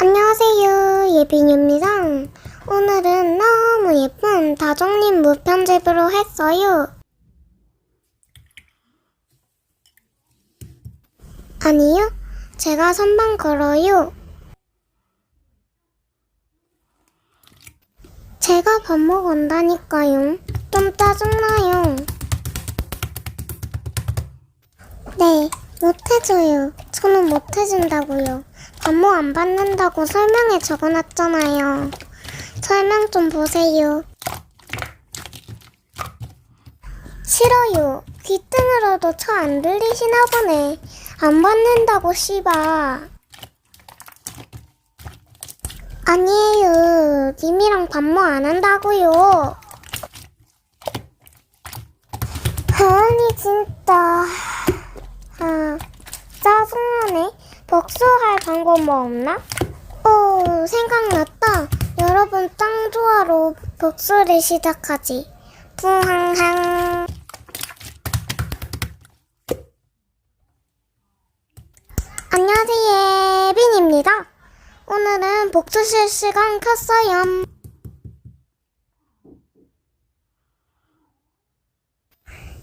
안녕하세요, 예빈입니다. 오늘은 너무 예쁜 다정님 무편집으로 했어요. 아니요, 제가 선반 걸어요. 제가 밥 먹은다니까요. 좀 짜증나요. 네, 못해줘요. 저는 못해준다고요. 업무 안 받는다고 설명에 적어놨잖아요. 설명 좀 보세요. 싫어요. 귀등으로도 저 안 들리시나 보네. 안 받는다고 씨바. 아니에요. 님이랑 반모 안 한다고요. 아니 진짜. 짜증나네. 복수할 방법 뭐 없나? 생각났다. 여러분 짱 좋아로 복수를 시작하지. 부항항. 안녕하세요, 예빈입니다. 오늘은 복수 실시간 켰어요.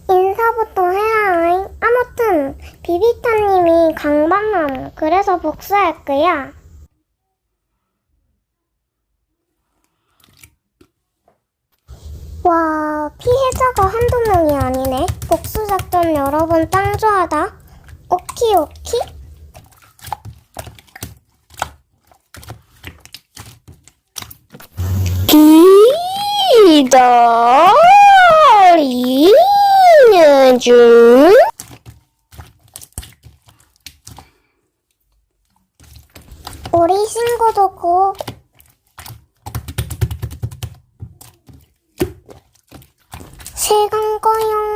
인사부터 해라. 아무튼 비비타님이 강박남. 그래서 복수할 거야. 와, 피해자가 한두 명이 아니네. 복수작전 여러분 짱 좋아하다. 오키. 기다리는 중. 우리 신고도 고. 시간 꺼용.